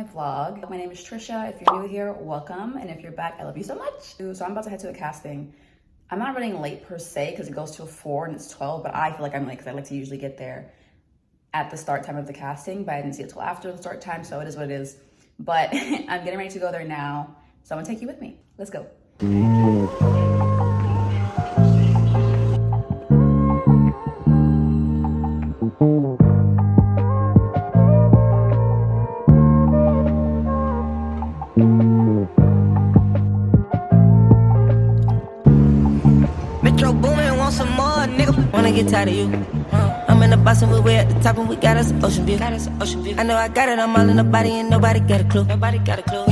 my vlog. My name is Tricia. If you're new here, welcome. And if you're back, I love you so much. So I'm about to head to a casting. I'm not running late per se because it goes till 4 and it's 12, but I feel like I'm late because I like to usually get there at the start time of the casting, but I didn't see it till after the start time, so it is what it is. But I'm getting ready to go there now, so I'm gonna take you with me. Let's go. Metro booming, want some more, nigga. Wanna get tired of you. I'm in the box and we're way at the top and we got us an ocean view. I know I got it, I'm all in the body and nobody got a clue. We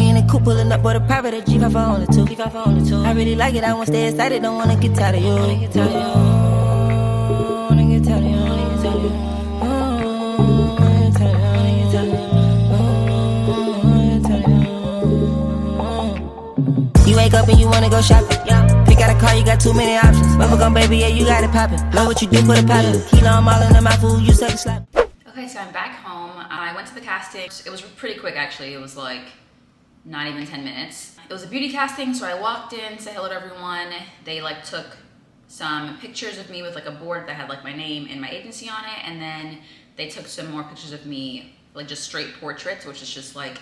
in the coupe pulling up, but a private at G5 on the two. I really like it, I wanna stay excited, don't wanna get tired of you. Wanna get tired of you. You wake up and you wanna go shopping. Pick out a car, you got too many options. Bubblegum baby, yeah, you got it poppin'. Know what you do for the poppin'. Kilo, I'm all in my food, you suck slap. Okay, so I'm back home. I went to the casting. It was pretty quick, actually. It was like not even 10 minutes. It was a beauty casting, so I walked in, said hello to everyone. They like took some pictures of me with like a board that had like my name and my agency on it, and then they took some more pictures of me, like just straight portraits, which is just like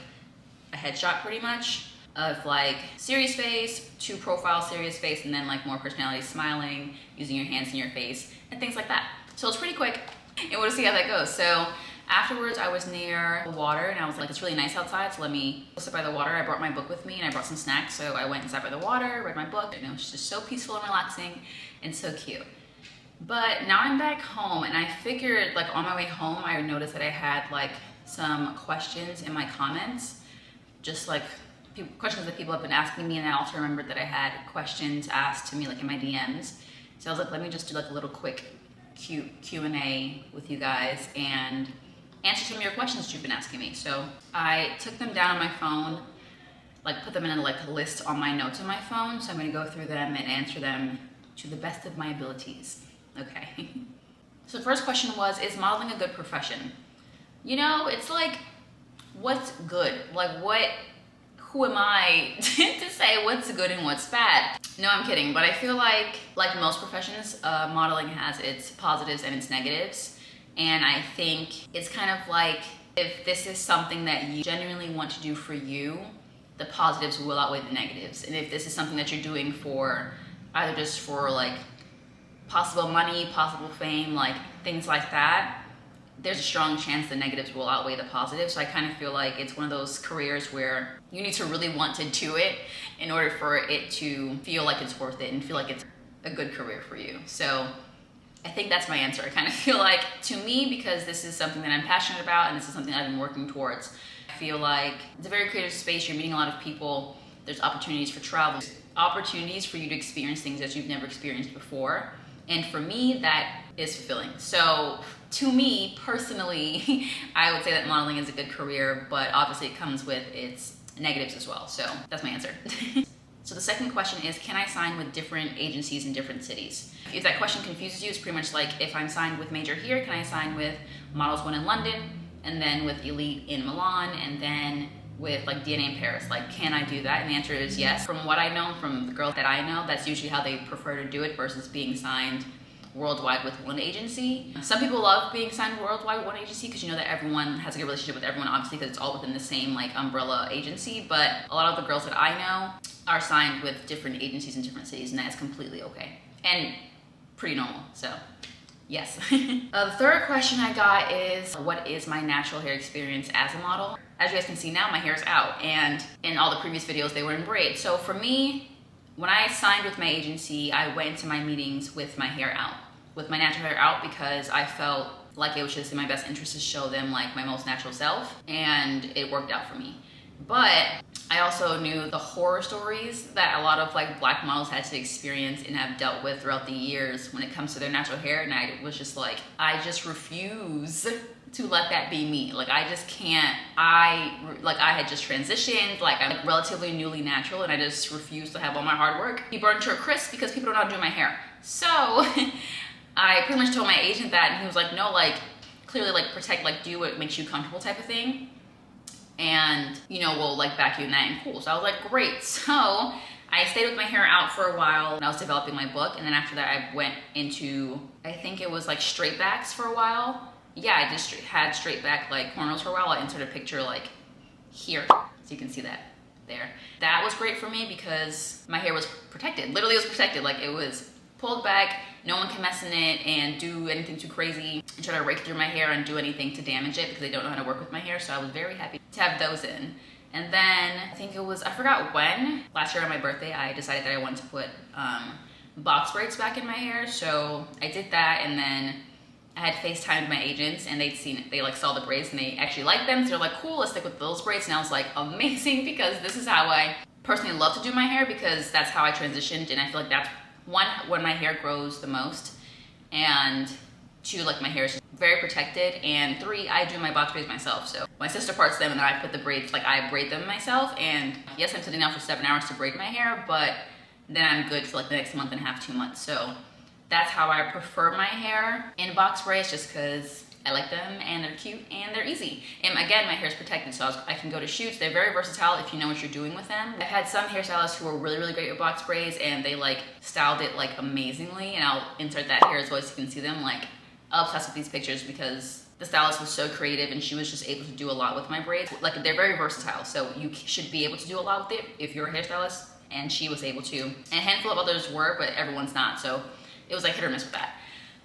a headshot pretty much, of like serious face, to profile serious face, and then like more personality, smiling, using your hands in your face, and things like that. So it's pretty quick, and we'll just see how that goes. So afterwards, I was near the water, and I was like, it's really nice outside, so let me go sit by the water. I brought my book with me, and I brought some snacks, so I went and sat by the water, read my book. You know, it's just so peaceful and relaxing, and so cute. But now I'm back home, and I figured, like on my way home, I noticed that I had like some questions in my comments, just like questions that people have been asking me, and I also remembered that I had questions asked to me like in my DMs. So I was like, let me just do like a little quick Q&A with you guys and answer some of your questions you've been asking me. So I took them down on my phone, like put them in like a list on my notes on my phone. So I'm gonna go through them and answer them to the best of my abilities. Okay. So the first question was, is modeling a good profession? You know, it's like, what's good? Like who am I to say what's good and what's bad? No, I'm kidding, but I feel like most professions, modeling has its positives and its negatives. And I think it's kind of like, if this is something that you genuinely want to do for you, the positives will outweigh the negatives. And if this is something that you're doing for either just for like possible money, possible fame, like things like that, there's a strong chance the negatives will outweigh the positives. So I kind of feel like it's one of those careers where you need to really want to do it in order for it to feel like it's worth it and feel like it's a good career for you. So I think that's my answer. I kind of feel like, to me, because this is something that I'm passionate about and this is something I've been working towards, I feel like it's a very creative space. You're meeting a lot of people. There's opportunities for travel, opportunities for you to experience things that you've never experienced before. And for me, that is fulfilling. So to me, personally, I would say that modeling is a good career, but obviously it comes with its negatives as well. So that's my answer. So the second question is, can I sign with different agencies in different cities? If that question confuses you, it's pretty much like, if I'm signed with Major here, can I sign with Models One in London, and then with Elite in Milan, and then with like DNA in Paris? Like, can I do that? And the answer is yes. From what I know, from the girls that I know, that's usually how they prefer to do it versus being signed worldwide with one agency. Some people love being signed worldwide with one agency because you know that everyone has a good relationship with everyone, obviously, because it's all within the same like umbrella agency. But a lot of the girls that I know are signed with different agencies in different cities, and that is completely okay and pretty normal. So yes. The third question I got is, what is my natural hair experience as a model? As you guys can see now, my hair is out, and in all the previous videos they were in braids. So for me, when I signed with my agency, I went into my meetings with my hair out, with my natural hair out, because I felt like it was just in my best interest to show them like my most natural self, and it worked out for me. But I also knew the horror stories that a lot of like Black models had to experience and have dealt with throughout the years when it comes to their natural hair, and I was just like, I just refuse to let that be me. Like, I just can't. I had just transitioned, like I'm relatively newly natural, and I just refuse to have all my hard work be burned to a crisp because people don't know how to do my hair. So I pretty much told my agent that, and he was like, no, like clearly like protect, like do what makes you comfortable type of thing. and, you know, we'll like vacuum that and cool. So I was like, great. So I stayed with my hair out for a while when I was developing my book, and then after that I went into, I think it was like straight backs for a while. Yeah, I just had straight back like cornrows for a while. I inserted a picture like here, so you can see that there. That was great for me because my hair was protected. Literally it was protected, like it was pulled back, no one can mess in it and do anything too crazy and try to rake through my hair and do anything to damage it because they don't know how to work with my hair. So I was very happy to have those in. And then I think it was, I forgot when, last year on my birthday, I decided that I wanted to put box braids back in my hair. So I did that, and then I had FaceTimed my agents, and they'd seen it. They like saw the braids and they actually liked them. So they're like, cool, let's stick with those braids. And I was like, amazing, because this is how I personally love to do my hair, because that's how I transitioned. And I feel like that's one, when my hair grows the most, and two, like my hair is very protected, and three, I do my box braids myself. So my sister parts them and then I put the braids, like I braid them myself. And yes, I'm sitting down for 7 hours to braid my hair, but then I'm good for like the next month and a half, 2 months. So that's how I prefer my hair in box braids, just because I like them and they're cute and they're easy. And again, my hair is protected, so I can go to shoots. They're very versatile if you know what you're doing with them. I've had some hairstylists who are really, really great with box braids, and they like styled it like amazingly. And I'll insert that here as well, so you can see them. Like, obsessed with these pictures because the stylist was so creative and she was just able to do a lot with my braids. Like, they're very versatile, so you should be able to do a lot with it if you're a hairstylist, and she was able to. And a handful of others were, but everyone's not, so it was like hit or miss with that.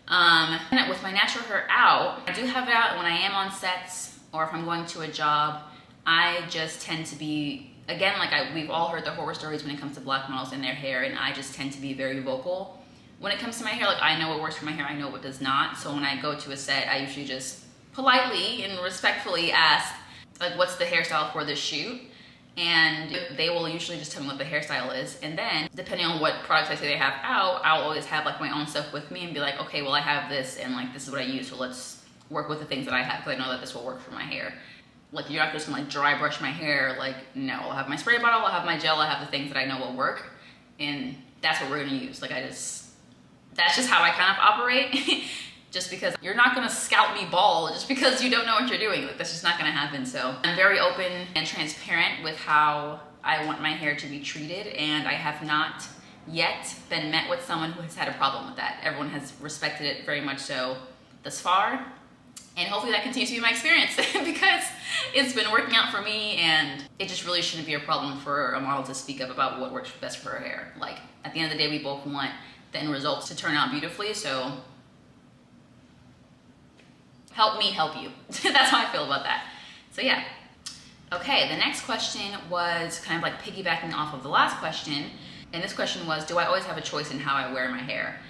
And with my natural hair out, I do have it out when I am on sets or if I'm going to a job. I just tend to be, again, like we've all heard the horror stories when it comes to black models and their hair, and I just tend to be very vocal when it comes to my hair. Like, I know what works for my hair, I know what does not. So when I go to a set, I usually just politely and respectfully ask, like, what's the hairstyle for this shoot? And they will usually just tell me what the hairstyle is. And then, depending on what products I say they have out, I'll always have like my own stuff with me and be like, okay, well, I have this, and like, this is what I use, so let's work with the things that I have, because I know that this will work for my hair. Like, you're not just gonna like dry brush my hair. Like, no, I'll have my spray bottle, I'll have my gel, I have the things that I know will work, and that's what we're gonna use. Like, that's just how I kind of operate. Just because you're not gonna scalp me bald just because you don't know what you're doing. Like, that's just not gonna happen. So I'm very open and transparent with how I want my hair to be treated, and I have not yet been met with someone who has had a problem with that. Everyone has respected it very much so thus far, and hopefully that continues to be my experience because it's been working out for me, and it just really shouldn't be a problem for a model to speak up about what works best for her hair. Like, at the end of the day, we both want the end results to turn out beautifully, so help me help you. That's how I feel about that. So yeah. Okay, the next question was kind of like piggybacking off of the last question, and this question was, do I always have a choice in how I wear my hair?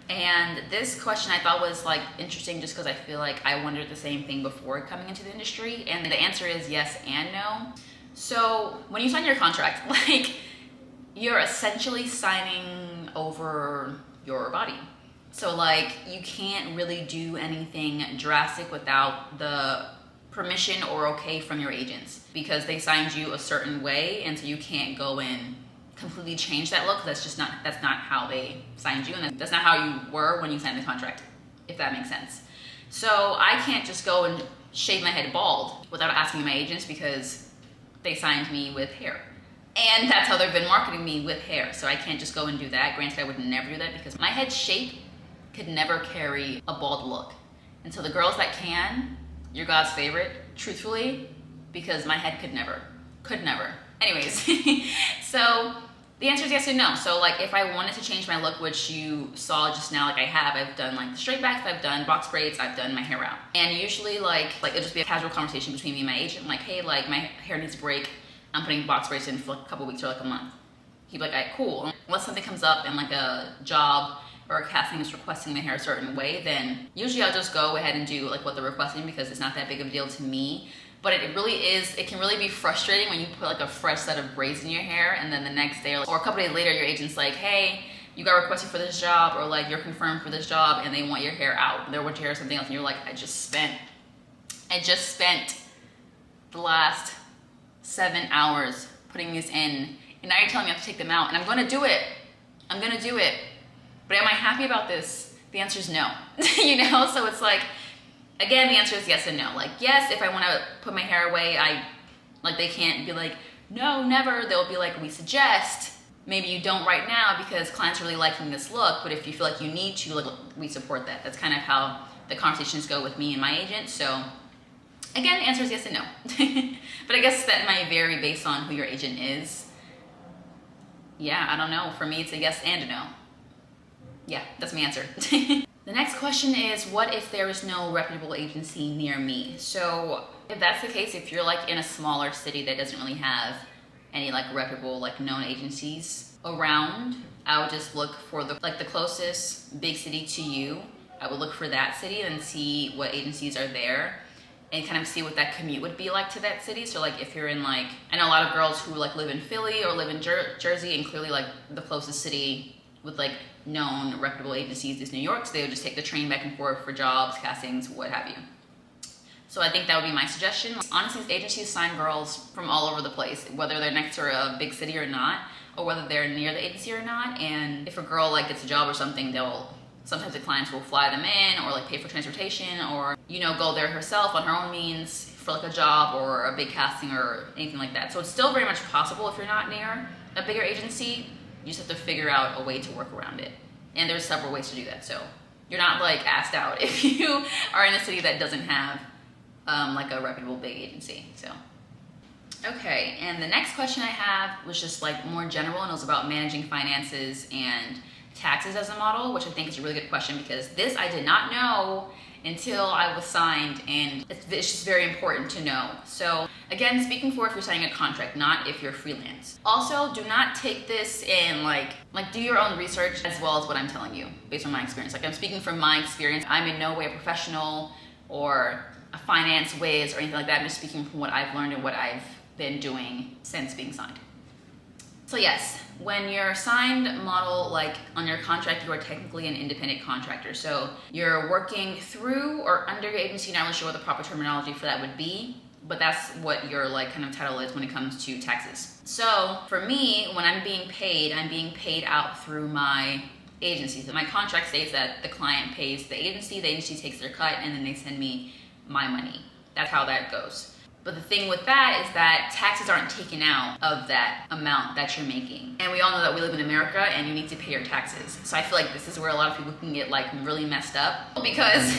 And this question I thought was like interesting just because I feel like I wondered the same thing before coming into the industry, and the answer is yes and no. So when you sign your contract, like, you're essentially signing over your body. So like, you can't really do anything drastic without the permission or okay from your agents, because they signed you a certain way, and so you can't go and completely change that look. That's not how they signed you, and that's not how you were when you signed the contract, if that makes sense. So I can't just go and shave my head bald without asking my agents, because they signed me with hair. And that's how they've been marketing me, with hair. So I can't just go and do that. Granted, I would never do that because my head shape could never carry a bald look. And so the girls that can, you're God's favorite, truthfully, because my head could never. Anyways, so the answer is yes and no. So like, if I wanted to change my look, which you saw just now, like I've done like the straight backs, I've done box braids, I've done my hair out. And usually like it'll just be a casual conversation between me and my agent. I'm like, hey, like my hair needs a break. I'm putting box braids in for like a couple weeks or like a month. He'd be like, all right, cool. Unless something comes up and like a job or a casting is requesting my hair a certain way, then usually I'll just go ahead and do like what they're requesting, because it's not that big of a deal to me. But it can really be frustrating when you put like a fresh set of braids in your hair, and then the next day or a couple days later, your agent's like, hey, you got requested for this job, or like you're confirmed for this job, and they want your hair out. They want your hair something else, and you're like, I just spent the last 7 hours putting these in, and now you're telling me I have to take them out, and I'm gonna do it. But am I happy about this? The answer is no. You know, so it's like, again, the answer is yes and no. Like, yes, if I want to put my hair away, I Like they can't be like, no, never. They'll be like, we suggest. Maybe you don't right now because clients are really liking this look, but if you feel like you need to, like, we support that. That's kind of how the conversations go with me and my agent. So again, the answer is yes and no. But I guess that might vary based on who your agent is. Yeah, I don't know. For me, it's a yes and a no. Yeah, that's my answer. The next question is, what if there is no reputable agency near me? So if that's the case, if you're like in a smaller city that doesn't really have any like reputable, like known agencies around, I would just look for the closest big city to you. I would look for that city and see what agencies are there and kind of see what that commute would be like to that city. So like if you're in like, I know a lot of girls who like live in Philly or live in Jersey, and clearly like the closest city with like known reputable agencies is New York, so they would just take the train back and forth for jobs, castings, what have you. So I think that would be my suggestion. Honestly, agencies sign girls from all over the place, whether they're next to a big city or not, or whether they're near the agency or not. And if a girl like gets a job or something, sometimes the clients will fly them in or like pay for transportation, or, you know, go there herself on her own means for like a job or a big casting or anything like that. So it's still very much possible if you're not near a bigger agency. You just have to figure out a way to work around it. And there's several ways to do that. So you're not like asked out if you are in a city that doesn't have like a reputable big agency. So, okay. And the next question I have was just like more general, and it was about managing finances and taxes as a model, which I think is a really good question because this I did not know until I was signed, and it's just very important to know. So again, speaking for if you're signing a contract, not if you're freelance. Also, do not take this and like do your own research as well as what I'm telling you based on my experience. Like I'm speaking from my experience. I'm in no way a professional or a finance whiz or anything like that. I'm just speaking from what I've learned and what I've been doing since being signed. So yes, when you're signed model, like on your contract, you are technically an independent contractor. So you're working through or under your agency. Not really sure what the proper terminology for that would be, but that's what your like kind of title is when it comes to taxes. So for me, when I'm being paid out through my agency. So my contract states that the client pays the agency takes their cut, and then they send me my money. That's how that goes. But the thing with that is that taxes aren't taken out of that amount that you're making. And we all know that we live in America and you need to pay your taxes. So I feel like this is where a lot of people can get like really messed up because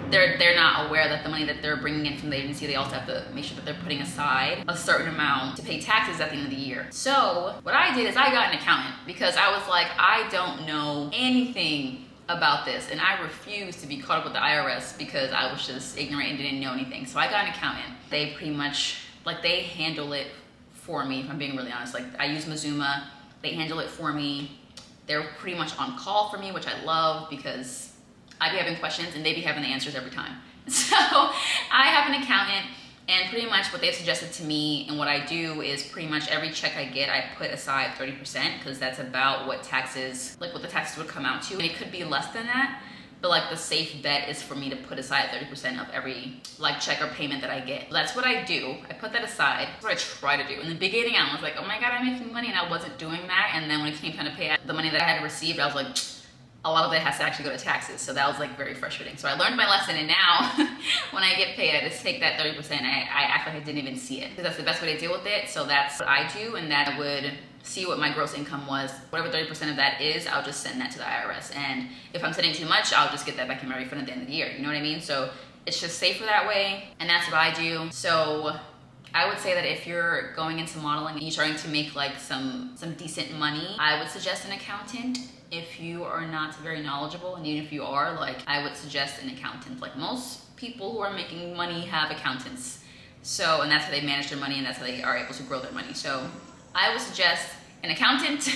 they're not aware that the money that they're bringing in from the agency, they also have to make sure that they're putting aside a certain amount to pay taxes at the end of the year. So what I did is I got an accountant because I was like, I don't know anything about this, and I refused to be caught up with the IRS because I was just ignorant and didn't know anything. So I got an accountant. They pretty much, like, they handle it for me, if I'm being really honest. Like, I use Mazuma, they handle it for me. They're pretty much on call for me, which I love because I be having questions and they be having the answers every time. So I have an accountant, and pretty much what they've suggested to me and what I do is pretty much every check I get, I put aside 30% because that's about what taxes, like what the taxes would come out to. And it could be less than that, but like the safe bet is for me to put aside 30% of every like check or payment that I get. That's what I do. I put that aside. That's what I try to do. In the beginning, I was like, oh my God, I'm making money, and I wasn't doing that. And then when it came time to pay the money that I had received, I was like, a lot of it has to actually go to taxes. So that was like very frustrating. So I learned my lesson, and now when I get paid, I just take that 30% and I act like I didn't even see it. Because that's the best way to deal with it. So that's what I do, and that I would see what my gross income was. Whatever 30% of that is, I'll just send that to the IRS. And if I'm sending too much, I'll just get that back in my refund at the end of the year. You know what I mean? So it's just safer that way, and that's what I do. So I would say that if you're going into modeling and you're starting to make like some decent money, I would suggest an accountant. If you are not very knowledgeable, and even if you are, like, I would suggest an accountant. Like, most people who are making money have accountants. So, and that's how they manage their money, and that's how they are able to grow their money. So I would suggest an accountant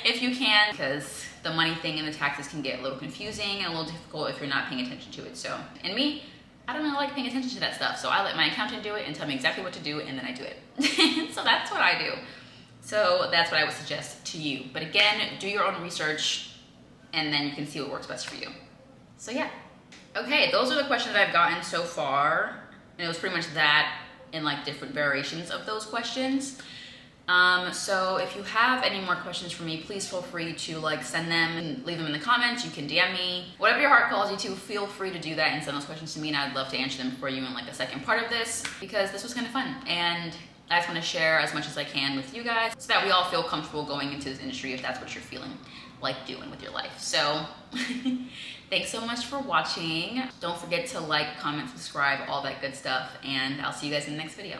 if you can, because the money thing and the taxes can get a little confusing and a little difficult if you're not paying attention to it. So, and me, I don't really like paying attention to that stuff. So I let my accountant do it and tell me exactly what to do, and then I do it. So that's what I do. So that's what I would suggest to you. But again, do your own research, and then you can see what works best for you. So yeah. Okay, those are the questions I've gotten so far. And it was pretty much that in like different variations of those questions. So if you have any more questions for me, please feel free to like send them and leave them in the comments. You can DM me. Whatever your heart calls you to, feel free to do that and send those questions to me, and I'd love to answer them for you in like a second part of this, because this was kind of fun. And I just want to share as much as I can with you guys so that we all feel comfortable going into this industry if that's what you're feeling like doing with your life. So thanks so much for watching. Don't forget to like, comment, subscribe, all that good stuff, and I'll see you guys in the next video.